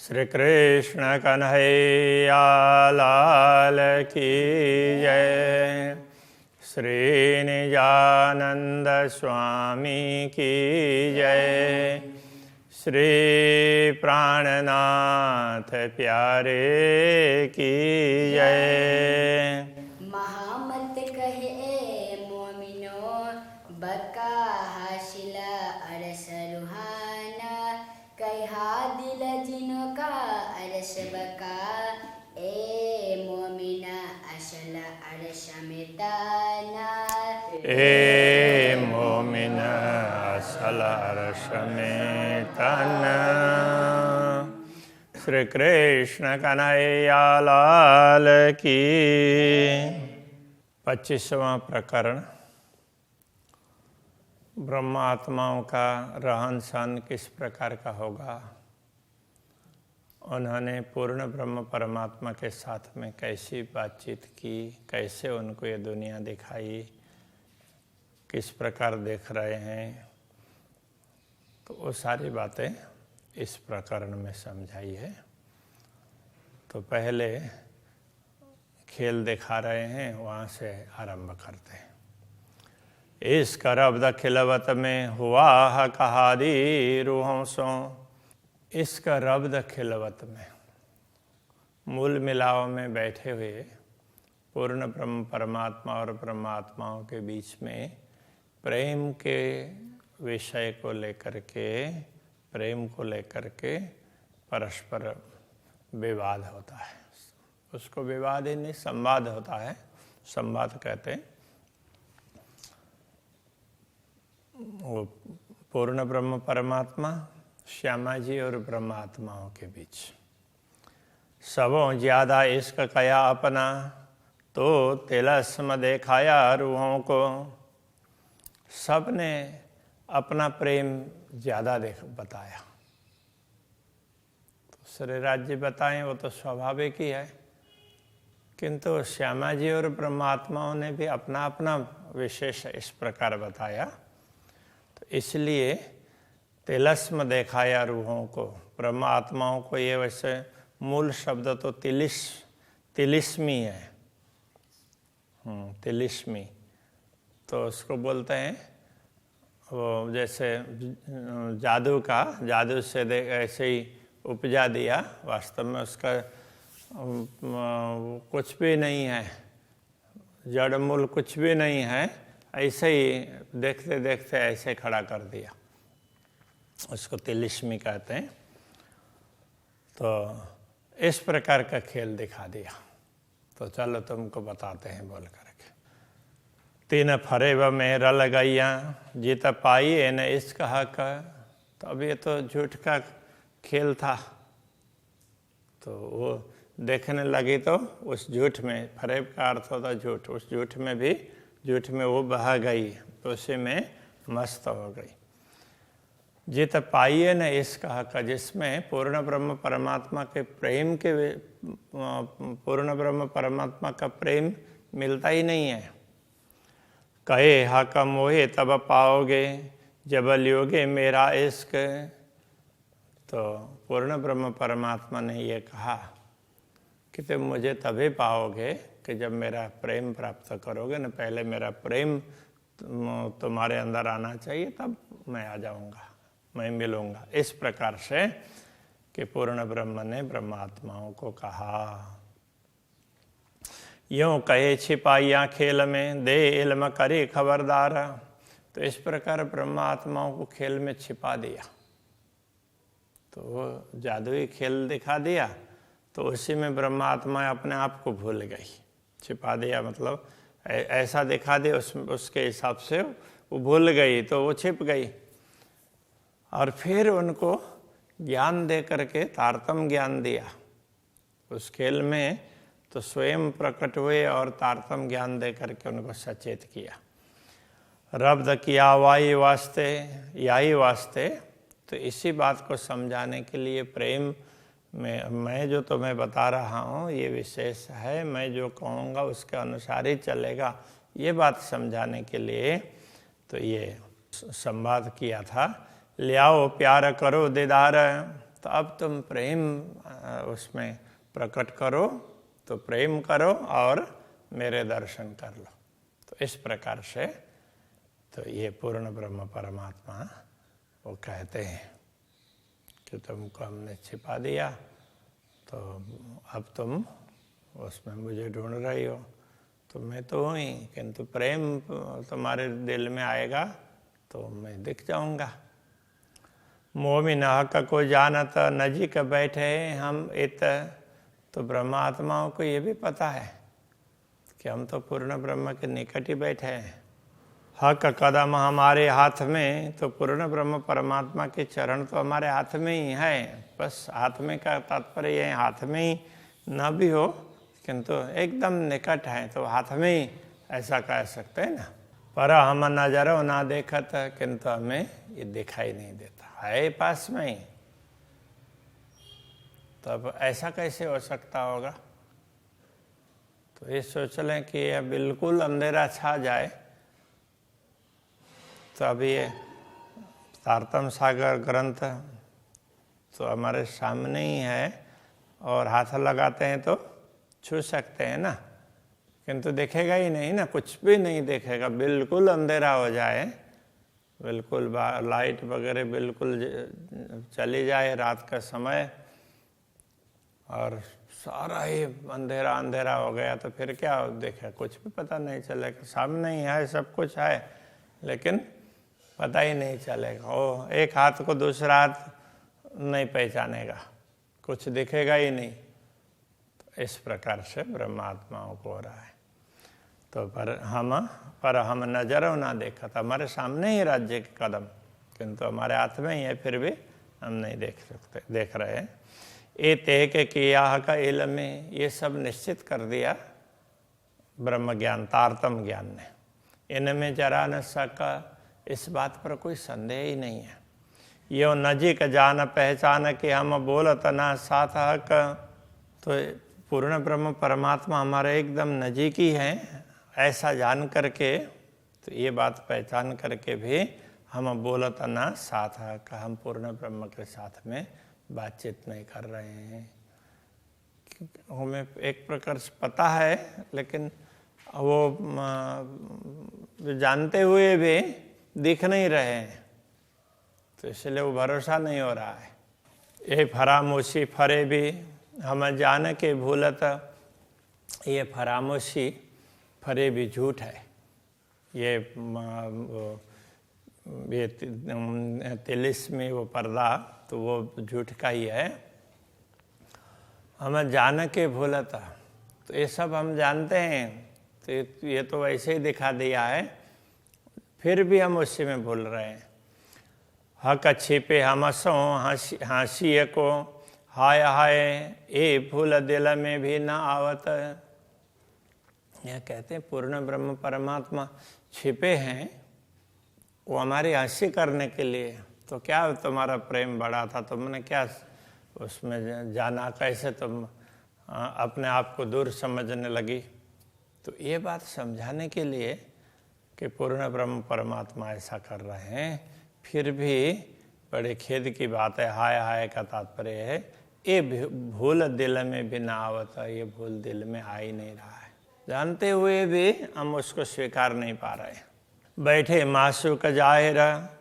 श्री कृष्ण कन्हैया लाल की जय। श्री निजानंद स्वामी की जय। श्री प्राणनाथ प्यारे की जय। महामत कहे मोमिनो बका हाशिला अरस रुहाना कहा दिल जिनो का अरस बका ए मोमिना असल अरस मिताना ए मोमिन असल अरस में तना। श्री कृष्ण कन्हैया लाल की। 25वां प्रकरण। ब्रह्मात्माओं का रहन सहन किस प्रकार का होगा, उन्होंने पूर्ण ब्रह्म परमात्मा के साथ में कैसी बातचीत की, कैसे उनको ये दुनिया दिखाई, किस प्रकार देख रहे हैं, तो वो सारी बातें इस प्रकरण में समझाई है। तो पहले खेल दिखा रहे हैं, वहाँ से आरंभ करते हैं। इस करब्द खिलवत में हुआ कहादी रूहों सो। इसका रब्द खिलवत में, मूल मिलाव में बैठे हुए पूर्ण ब्रह्म परमात्मा और ब्रह्मात्माओं के बीच में प्रेम के विषय को लेकर के, प्रेम को लेकर के परस्पर विवाद होता है। उसको विवाद ही नहीं, संवाद होता है। संवाद कहते हैं। वो पूर्ण ब्रह्म परमात्मा श्यामा जी और ब्रह्मात्माओं के बीच सबों ज्यादा इश्क कया अपना, तो तिलस्म दिखाया रूहों को। सब ने अपना प्रेम ज्यादा बताया। तो श्री राज्य बताएं वो तो स्वाभाविक ही है, किंतु श्यामा जी और ब्रह्मात्माओं ने भी अपना अपना विशेष इस प्रकार बताया। तो इसलिए तिलस्म दिखाया रूहों को। ब्रह्मात्माओं को ये वैसे मूल शब्द तो तिलिस्मी है। तिलिस्मी तो उसको बोलते हैं वो जैसे जादू से ऐसे ही उपजा दिया, वास्तव में उसका कुछ भी नहीं है, जड़ मूल कुछ भी नहीं है, ऐसे ही देखते देखते ऐसे खड़ा कर दिया, उसको तिलिस्मी कहते हैं। तो इस प्रकार का खेल दिखा दिया। तो चलो तुमको बताते हैं बोल करके। तीन फरेब में रल गैया जीत पाई एन इश्क हक। तो अब ये तो झूठ का खेल था, तो वो देखने लगी तो उस झूठ में, फरेब का अर्थ होता झूठ, उस झूठ में वो बह गई, तो उसी में मस्त हो गई। जीत पाइए न इश्क हक, जिसमें पूर्ण ब्रह्म परमात्मा के प्रेम के, पूर्ण ब्रह्म परमात्मा का प्रेम मिलता ही नहीं है। कहे हक मोहे तब पाओगे जब लियोगे मेरा इश्क। तो पूर्ण ब्रह्म परमात्मा ने ये कहा कि तुम मुझे तभी पाओगे कि जब मेरा प्रेम प्राप्त करोगे न। पहले मेरा प्रेम तुम्हारे अंदर आना चाहिए, तब मैं आ जाऊंगा, मैं मिलूंगा। इस प्रकार से कि पूर्ण ब्रह्म ने ब्रह्मात्माओं को कहा। यूं कहे छिपाइया खेल में दे इल्म करे खबरदार। तो इस प्रकार ब्रह्मात्माओं को खेल में छिपा दिया। तो जादुई खेल दिखा दिया, तो उसी में ब्रह्मात्मा अपने आप को भूल गई। छिपा दिया मतलब ऐसा दिखा दिया, उसके हिसाब से वो भूल गई, तो वो छिप गई। और फिर उनको ज्ञान दे करके तारतम्य ज्ञान दिया उस खेल में। तो स्वयं प्रकट हुए और तारतम्य ज्ञान दे करके उनको सचेत किया। रब्द किया वाई वास्ते, याही वास्ते। तो इसी बात को समझाने के लिए प्रेम में मैं जो तुम्हें बता रहा हूँ ये विशेष है, मैं जो कहूँगा उसके अनुसार ही चलेगा, ये बात समझाने के लिए तो ये संवाद किया था। ले आओ प्यार करो दीदार, तो अब तुम प्रेम उसमें प्रकट करो, तो प्रेम करो और मेरे दर्शन कर लो। तो इस प्रकार से तो ये पूर्ण ब्रह्म परमात्मा वो कहते हैं कि तुमको हमने छिपा दिया, तो अब तुम उसमें मुझे ढूंढ रही हो। तो मैं तो हूँ ही, किंतु प्रेम तुम्हारे दिल में आएगा तो मैं दिख जाऊंगा। मोमिन हक को जानत नजीक बैठे हम इत। तो ब्रह्मात्माओं को ये भी पता है कि हम तो पूर्ण ब्रह्म के निकट ही बैठे हैं। हक कदम हमारे हाथ में, तो पूर्ण ब्रह्म परमात्मा के चरण तो हमारे हाथ में ही है। बस हाथ में का तात्पर्य ये हाथ में ही न भी हो, किंतु एकदम निकट है, तो हाथ में ही ऐसा कह सकते हैं ना। पर हम नजर ना देखत, किंतु हमें ये दिखाई नहीं देता, है पास में ही। तो अब ऐसा कैसे हो सकता होगा? तो ये सोच लें कि यह बिल्कुल अंधेरा छा जाए, तो अभी ये तारतम सागर ग्रंथ तो हमारे सामने ही है, और हाथ लगाते हैं तो छू सकते हैं ना, किंतु दिखेगा ही नहीं ना, कुछ भी नहीं दिखेगा। बिल्कुल अंधेरा हो जाए, बिल्कुल लाइट वगैरह बिल्कुल चली जाए रात का समय, और सारा ही अंधेरा अंधेरा हो गया, तो फिर क्या देखे? कुछ भी पता नहीं चलेगा। सामने ही है, सब कुछ है, लेकिन पता ही नहीं चलेगा। ओ एक हाथ को दूसरा हाथ नहीं पहचानेगा, कुछ दिखेगा ही नहीं। तो इस प्रकार से ब्रह्मात्माओं को हो रहा है। तो पर हम नजर ना देखा, तो हमारे सामने ही राज्य के कदम, किंतु हमारे हाथ में ही है, फिर भी हम नहीं देख रहे हैं। ए ते के किया का इल्म में, ये सब निश्चित कर दिया ब्रह्म ज्ञान, तारतम ज्ञान ने। इनमें जरा न सका, इस बात पर कोई संदेह ही नहीं है। यो नजीक जान पहचान के हम बोलत ना साथ हक। तो पूर्ण ब्रह्म परमात्मा हमारे एकदम नजीक ही है, ऐसा जान करके, तो ये बात पहचान करके भी हम बोलत ना साथ हक, हम पूर्ण ब्रह्म के साथ में बातचीत नहीं कर रहे हैं। हमें एक प्रकार से पता है, लेकिन वो जानते हुए भी दिख नहीं रहे हैं, तो इसलिए वो भरोसा नहीं हो रहा है। ये फरामोशी फरे भी हम जान के भूलत, ये फरामोशी फरे भी झूठ है। ये तिलिस्मी वो पर्दा, तो वो झूठ का ही है। हम जान के भूलता, तो ये सब हम जानते हैं, तो ये तो वैसे ही दिखा दिया है, फिर भी हम उसी में भूल रहे हैं। हक छिपे हम सो हंसी को, हाय हाय ए भूल दिल में भी ना आवत। यह कहते हैं पूर्ण ब्रह्म परमात्मा छिपे हैं, वो हमारी हंसी करने के लिए। तो क्या तुम्हारा प्रेम बढ़ा था, तुमने क्या उसमें जाना, कैसे तुम अपने आप को दूर समझने लगी? तो ये बात समझाने के लिए कि पूर्ण ब्रह्म परमात्मा ऐसा कर रहे हैं, फिर भी बड़े खेद की बात है। हाय हाय का तात्पर्य है ये भूल दिल में भी ना आवता, ये भूल दिल में आ ही नहीं रहा है, जानते हुए भी हम उसको स्वीकार नहीं पा रहे। बैठे मासूक जाहिर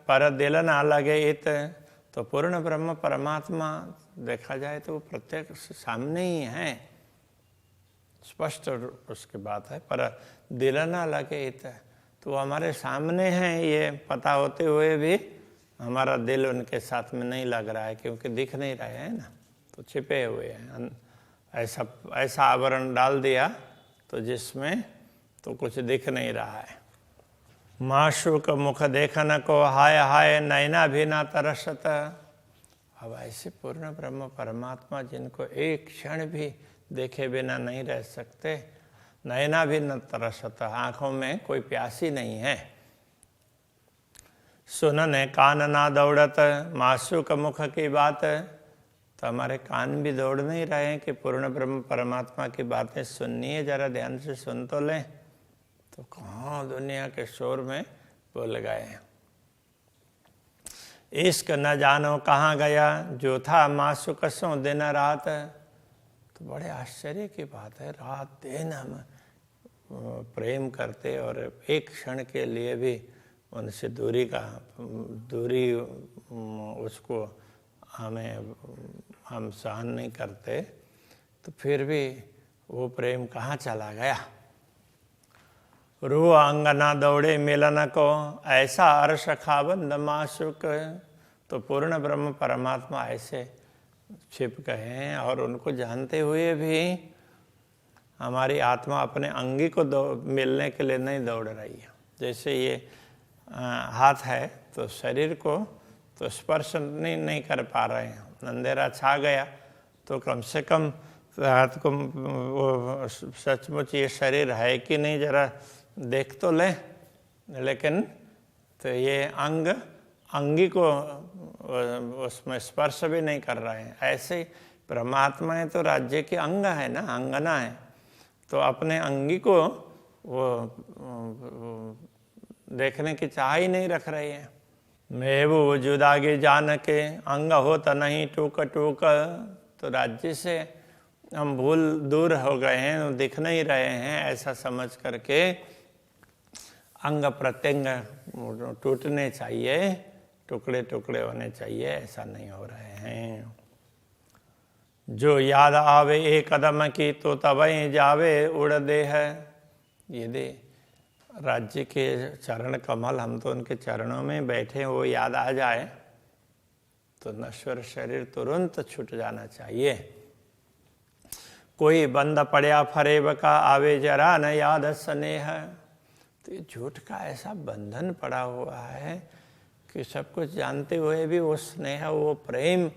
पर दिल ना लगे इत। तो पूर्ण ब्रह्म परमात्मा देखा जाए तो प्रत्येक सामने ही है, स्पष्ट उसकी बात है, पर दिल ना लगे इत, तो हमारे सामने हैं, ये पता होते हुए भी हमारा दिल उनके साथ में नहीं लग रहा है, क्योंकि दिख नहीं रहे हैं ना, तो छिपे हुए हैं। ऐसा आवरण डाल दिया तो जिसमें तो कुछ दिख नहीं रहा है। माशूक मुख देखन को हाय हाय नैना भी ना तरसत। अब ऐसे पूर्ण ब्रह्म परमात्मा जिनको एक क्षण भी देखे बिना नहीं रह सकते, नैना भी न तरसत, आंखों में कोई प्यासी नहीं है। सुनन कान ना दौड़त, मासूक मुख की बात। तो हमारे कान भी दौड़ नहीं रहे हैं कि पूर्ण ब्रह्म परमात्मा की बातें सुननी है, जरा ध्यान से सुन तो लें। तो कहाँ दुनिया के शोर में बोल गए हैं। इश्क न जानो कहाँ गया, जो था मासूक सो दिन रात। तो बड़े आश्चर्य की बात है, रात दिन हम प्रेम करते और एक क्षण के लिए भी उनसे दूरी उसको हम सहन नहीं करते, तो फिर भी वो प्रेम कहाँ चला गया। रूह अंगना दौड़े मिलन को, ऐसा अर्श खाबंद माशुक। तो पूर्ण ब्रह्म परमात्मा ऐसे छिप गए हैं और उनको जानते हुए भी हमारी आत्मा अपने अंगी को मिलने के लिए नहीं दौड़ रही है। जैसे ये हाथ है तो शरीर को तो स्पर्श नहीं कर पा रहे हैं, अंधेरा छा गया तो कम से कम हाथ को वो सचमुच ये शरीर है कि नहीं जरा देख तो ले। लेकिन तो ये अंगी को उसमें स्पर्श भी नहीं कर रहे हैं। ऐसे ही परमात्मा है तो राज्य के अंग है ना, अंगना है, तो अपने अंगी को वो देखने की चाह ही नहीं रख रही है। मैं वो जुदागे जान के अंग होता नहीं टूक टूक। तो राज्य से हम दूर हो गए हैं, दिख नहीं रहे हैं, ऐसा समझ करके अंग प्रत्यंग टूटने चाहिए, टुकड़े टुकड़े होने चाहिए, ऐसा नहीं हो रहे हैं। जो याद आवे एक कदम की तो तबई जावे उड़ दे है। यदि राज्य के चरण कमल, हम तो उनके चरणों में बैठे, वो याद आ जाए तो नश्वर शरीर तुरंत छूट जाना चाहिए। कोई बंद पड़या फरेब का आवे जरा न याद स्नेह। तो ये झूठ का ऐसा बंधन पड़ा हुआ है कि सब कुछ जानते हुए भी वो स्नेह, वो प्रेम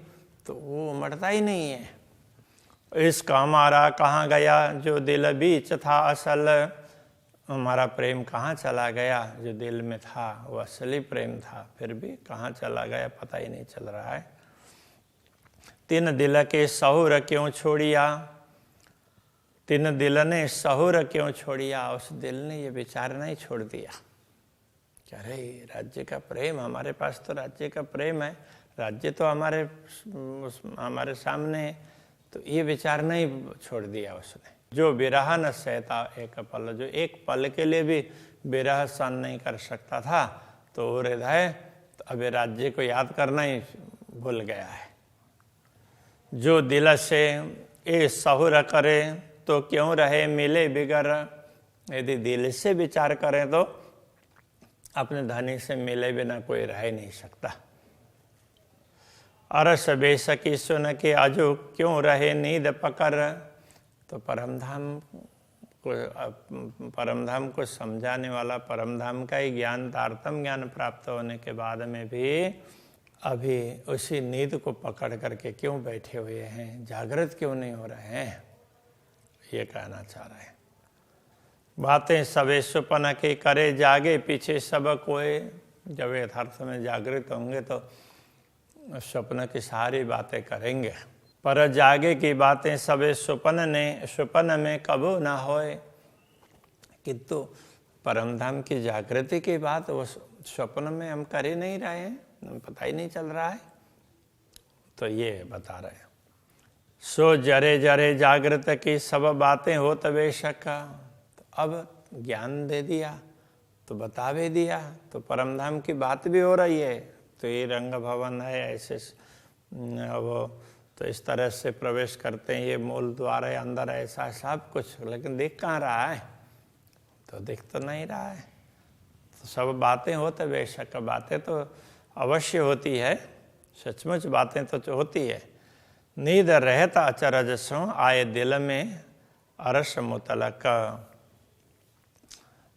तो वो उमड़ता ही नहीं है। इसका हमारा कहाँ गया, जो दिल बीच था असल। हमारा प्रेम कहाँ चला गया, जो दिल में था वो असली प्रेम था, फिर भी कहाँ चला गया पता ही नहीं चल रहा है। तीन दिल के सहुर क्यों छोड़िया, तीन दिल ने सहुर क्यों छोड़िया। उस दिल ने ये विचार नहीं छोड़ दिया कि अरे राज्य का प्रेम, हमारे पास तो राज्य का प्रेम है, राज्य तो हमारे सामने है, तो ये विचार नहीं छोड़ दिया उसने। जो विरह न सहता एक पल, जो एक पल के लिए भी विरह सहन नहीं कर सकता था, तो वो हृदय तो अभी राज्य को याद करना ही भूल गया है। जो दिल से ए सहुर करे तो क्यों रहे मिले बिगर। यदि दिल से विचार करें तो अपने धनी से मिले बिना कोई रह नहीं सकता। अरस बेसकी सुन के अजो क्यों रहे नींद पकड़। तो परमधाम को समझाने वाला, परमधाम का ही ज्ञान, तारतम ज्ञान प्राप्त होने के बाद में भी अभी उसी नींद को पकड़ करके क्यों बैठे हुए हैं, जागृत क्यों नहीं हो रहे हैं, ये कहना चाह रहे हैं। बातें सबे सुपन के करे जागे पीछे सब कोई। जब यथार्थ में जागृत होंगे तो स्वप्न की सारी बातें करेंगे, पर जागे की बातें सबे सुपन में कबू ना होए। किंतु परमधाम की जागृति की बात वो स्वप्न में हम कर ही नहीं रहे हैं, पता ही नहीं चल रहा है, तो ये बता रहे हैं। सो जरे जरे जागृत की सब बातें हो तबे शक। तो अब ज्ञान दे दिया तो बता भी दिया, तो परमधाम की बात भी हो रही है। तो ये रंग भवन है, ऐसे वो तो इस तरह से प्रवेश करते हैं, ये मूल द्वार है, अंदर ऐसा सब कुछ, लेकिन दिख कहाँ रहा है, तो दिख तो नहीं रहा है। तो सब बातें हो तो बेशक बातें तो अवश्य होती है, सचमुच बातें तो होती है। नींद रहता अचरज सो आए दिल में अरस मुतलक।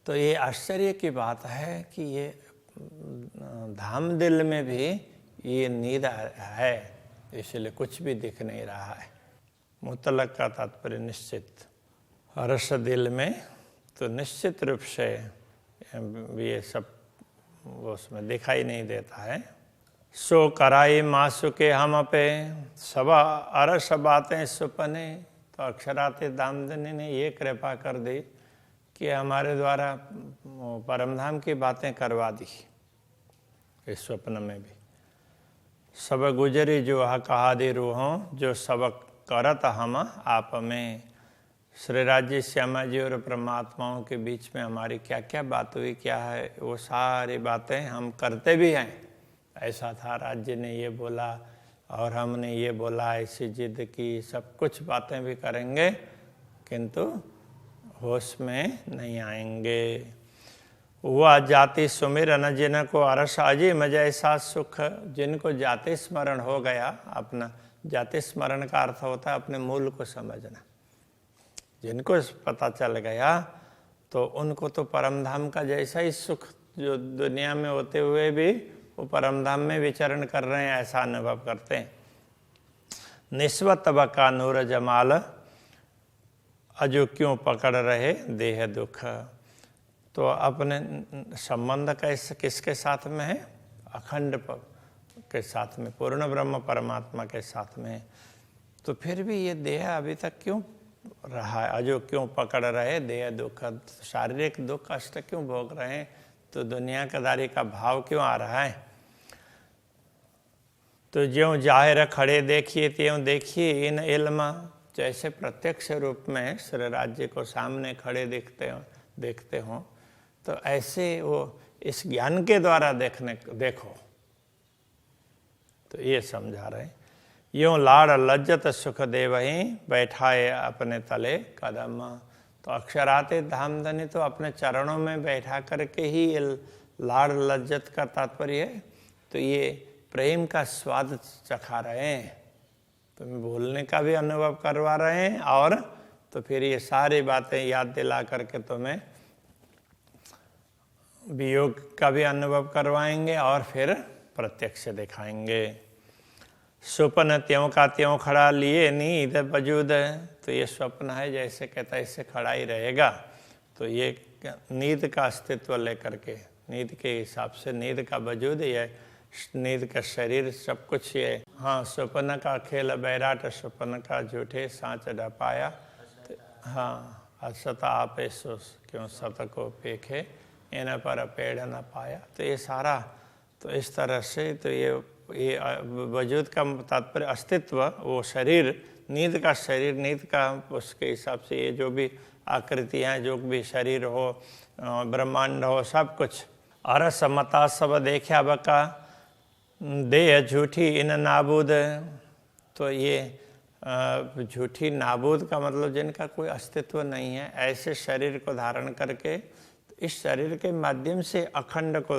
तो ये आश्चर्य की बात है कि ये धाम दिल में भी ये नींद है, इसलिए कुछ भी दिख नहीं रहा है। मुतलक का तात्पर्य निश्चित, अरस दिल में तो निश्चित रूप से ये सब उसमें दिखाई नहीं देता है। सो कराई मासुके हम पे सब अरस बातें सुपने। तो अक्षराते दामदनी ने ये कृपा कर दी कि हमारे द्वारा परमधाम की बातें करवा दी इस स्वप्न में भी। सब गुजरी जो कहादी रूहों, जो सबक करत हम आप में। श्री राज्य श्यामा जी और परमात्माओं के बीच में हमारी क्या क्या बात हुई, क्या है, वो सारी बातें हम करते भी हैं। ऐसा था, राज्य ने ये बोला और हमने ये बोला, ऐसी जिद की, सब कुछ बातें भी करेंगे किंतु होश में नहीं आएंगे। वह जाति सुमिरन जिनको अरस अजीम जैसा सुख, जिनको जाति स्मरण हो गया, अपना जाति स्मरण का अर्थ होता है अपने मूल को समझना। जिनको पता चल गया तो उनको तो परमधाम का जैसा ही सुख, जो दुनिया में होते हुए भी वो परमधाम में विचरण कर रहे हैं, ऐसा अनुभव करते हैं। निस्वत बका नूर जमाल, अजो क्यों पकड़ रहे देह दुख। तो अपने संबंध कैसे किसके साथ में है? अखंड के साथ में, पूर्ण ब्रह्म परमात्मा के साथ में। तो फिर भी ये देह अभी तक क्यों रहा है? अजो क्यों पकड़ रहे देह दुख, शारीरिक दुख कष्ट क्यों भोग रहे हैं? तो दुनियादारी का भाव क्यों आ रहा है? तो ज्यों जाहिर खड़े देखिए त्यों देखिए इन इल्म, जैसे प्रत्यक्ष रूप में श्री राज्य को सामने खड़े देखते हो तो ऐसे वो इस ज्ञान के द्वारा देखो। तो ये समझा रहे, यूं लाड़ लज्जत सुख देवहीं बैठाए अपने तले कदम। तो अक्षराते धामधनी तो अपने चरणों में बैठा करके ही ये लाड़ लज्जत का तात्पर्य है। तो ये प्रेम का स्वाद चखा रहे हैं, तुम्हें बोलने का भी अनुभव करवा रहे हैं और तो फिर ये सारी बातें याद दिला करके तुम्हें वियोग का भी अनुभव करवाएंगे और फिर प्रत्यक्ष दिखाएंगे। स्वप्न त्यों का त्यों खड़ा लिए नींद वजूद। तो ये स्वप्न है, जैसे कहता है इससे खड़ा ही रहेगा। तो ये नींद का अस्तित्व लेकर के, नींद के हिसाब से नींद का वजूद, ये नींद का शरीर, सब कुछ ये। हाँ, स्वप्न का खेल बैराट, स्वप्न का झूठे सांच ढपाया। हाँ, असत आपे सो क्यों सत को पेखे, इन पर पेड़ न पाया। तो ये सारा, तो इस तरह से तो ये वजूद का तात्पर्य अस्तित्व, वो शरीर, नींद का शरीर, नींद का उसके हिसाब से ये जो भी आकृतियाँ, जो भी शरीर हो, ब्रह्मांड हो, सब कुछ। अरस मता सब देखा बका देह झूठी इन नाबूद। तो ये झूठी नाबूद का मतलब जिनका कोई अस्तित्व नहीं है, ऐसे शरीर को धारण करके इस शरीर के माध्यम से अखंड को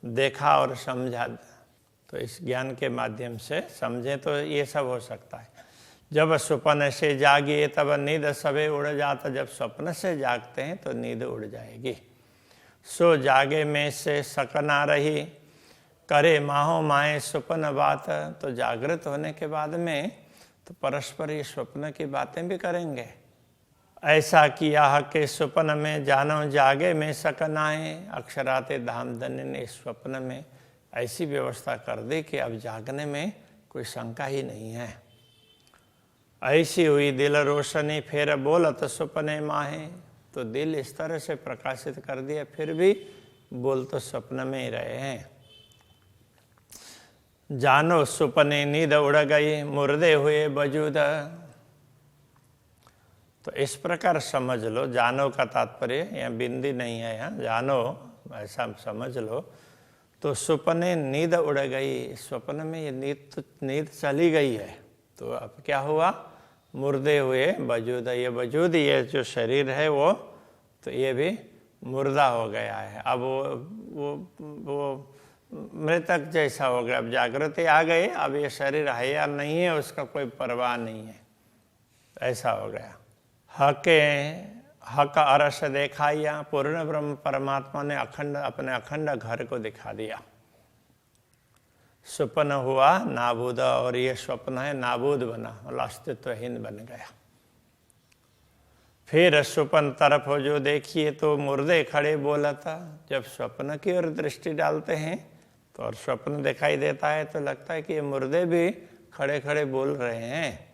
देखा और समझा। तो इस ज्ञान के माध्यम से समझे तो ये सब हो सकता है। जब स्वप्न से जागिए तब नींद सबे उड़ जाता। जब स्वप्न से जागते हैं तो नींद उड़ जाएगी। सो जागे में से सकना रही, करे माहो माए स्वप्न बात। तो जागृत होने के बाद में तो परस्पर ये स्वप्न की बातें भी करेंगे। ऐसा किया के स्वप्न में जानो जागे में सकनाए। अक्षराते धामधन्य ने स्वप्न में ऐसी व्यवस्था कर दी कि अब जागने में कोई शंका ही नहीं है। ऐसी हुई दिल रोशनी फिर बोलत स्वप्ने माहे। तो दिल इस तरह से प्रकाशित कर दिया, फिर भी बोल तो स्वप्न में ही रहे हैं। जानो सुपने नींद उड़ गई मुर्दे हुए वजूद। तो इस प्रकार समझ लो, जानो का तात्पर्य यहाँ बिंदी नहीं है, यहाँ जानो ऐसा समझ लो। तो सुपने नींद उड़ गई, स्वप्न में ये नींद चली गई है। तो अब क्या हुआ? मुर्दे हुए वजूद। ये वजूद, ये जो शरीर है वो तो ये भी मुर्दा हो गया है। अब वो मृतक जैसा हो गया। अब जागृति आ गई, अब ये शरीर है या नहीं है उसका कोई परवाह नहीं है, ऐसा हो गया। हक अरस देखाया। पूर्ण ब्रह्म परमात्मा ने अपने अखंड घर को दिखा दिया। स्वप्न हुआ नाबूद, और ये स्वप्न है नाबूद बना, अस्तित्वहीन बन गया। फिर स्वप्न तरफ हो जो देखिए तो मुर्दे खड़े बोला था। जब स्वप्न की ओर दृष्टि डालते हैं तो और स्वप्न दिखाई देता है तो लगता है कि ये मुर्दे भी खड़े खड़े बोल रहे हैं।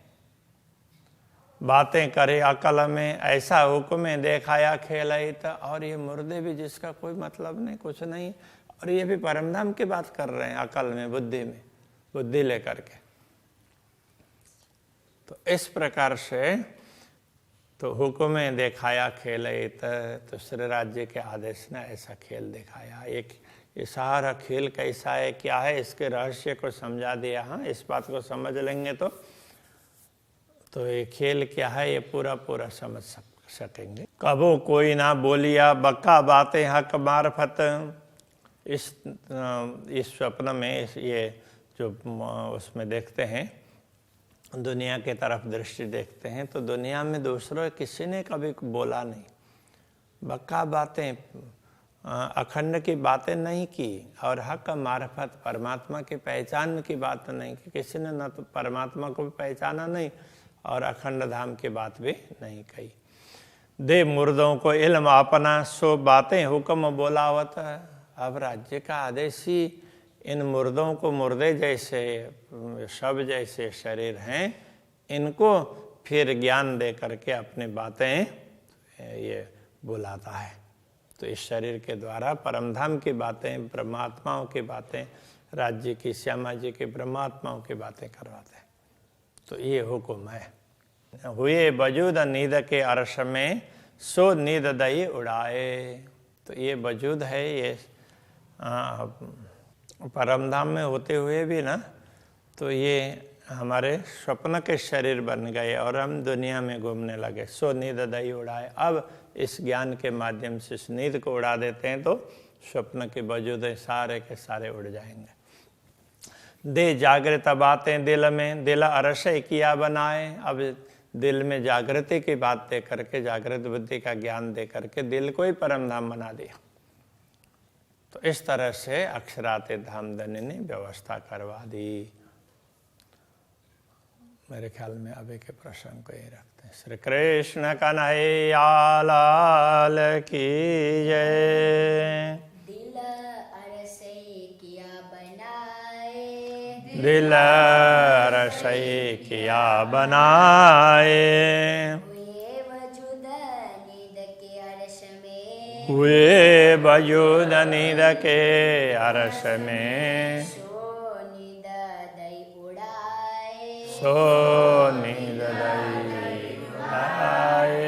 बातें करे अकल में ऐसा हुक्म देखाया खेलहित। और ये मुर्दे भी जिसका कोई मतलब नहीं, कुछ नहीं, और ये भी परमधाम की बात कर रहे हैं अकल में, बुद्धि में। बुद्धि लेकर के। तो इस प्रकार से तो हुक्म दिखाया खेल तो श्री राज्य के आदेश ने ऐसा खेल दिखाया। एक ये सारा खेल कैसा है, क्या है, इसके रहस्य को समझा दिया। हाँ, इस बात को समझ लेंगे तो ये खेल क्या है ये पूरा समझ सकेंगे। कबो कोई ना बोलिया बक्का बातें हक मार्फत। इस स्वप्न में ये जो उसमें देखते हैं, दुनिया के तरफ दृष्टि देखते हैं तो दुनिया में दूसरों किसी ने कभी बोला नहीं, बक्का बातें, अखंड की बातें नहीं की, और हक मार्फत परमात्मा की पहचान की बात नहीं की। किसी ने न तो परमात्मा को भी पहचाना नहीं और अखंड धाम की बात भी नहीं कही। दे मुर्दों को इल्म अपना सो बातें हुक्म बोलावत। अब राज्य का आदेश ही इन मुर्दों को, मुर्दे जैसे शव जैसे शरीर हैं, इनको फिर ज्ञान दे करके अपनी बातें ये बुलाता है। तो इस शरीर के द्वारा परमधाम की बातें, परमात्माओं की बातें, राज्य की, श्यामा जी की ब्रह्मात्माओं की बातें करवाते हैं। तो ये हुक्म है। हुए वजूद नींद के अर्श में सो नींद दई उड़ाए। तो ये वजूद है, ये परमधाम में होते हुए भी ना, तो ये हमारे स्वप्न के शरीर बन गए और हम दुनिया में घूमने लगे। सो नींद दई उड़ाए। अब इस ज्ञान के माध्यम से इस नींद को उड़ा देते हैं तो स्वप्न के वजूद सारे के सारे उड़ जाएंगे। दे जागृत बातें दिल में, दिल अरश किया बनाए। अब दिल में जागृति की बात दे करके, जागृत बुद्धि का ज्ञान दे करके दिल को ही परमधाम बना दिया। तो इस तरह से अक्षराते धामधनी ने व्यवस्था करवा दी। मेरे ख्याल में अभी के प्रसंग को ही रखते हैं। श्री कृष्ण कन्हैया लाल की जय। दिल अरसे किया बनाए, दिल रसई किया बनाए। हुए वजूद नींद के अर्श में, हुए वजूद नींद के अर्श में। सो नींद दई उड़ाए, सो नींद दई उड़ाए।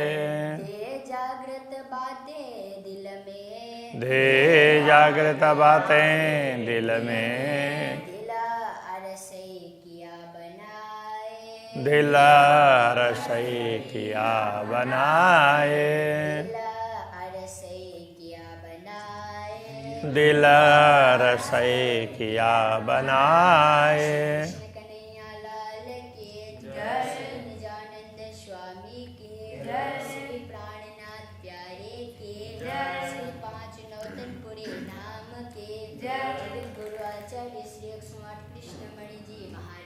दे जागृत बातें दिल में, दे जागृत बातें दिल में। दिल अरसे किया बनाए, दिल रसई किया बनाए। दिल अरसे किया बनाए। दिल रसई किया बनाए। कृष्ण कन्हैया लाल की जय। निजानंद स्वामी की जय। श्री प्राणनाथ प्यारे की जय। श्री पांच नौतनपुरी धाम की जय। गुरु आचार्य श्री 108 कृष्णमणि जी महाराज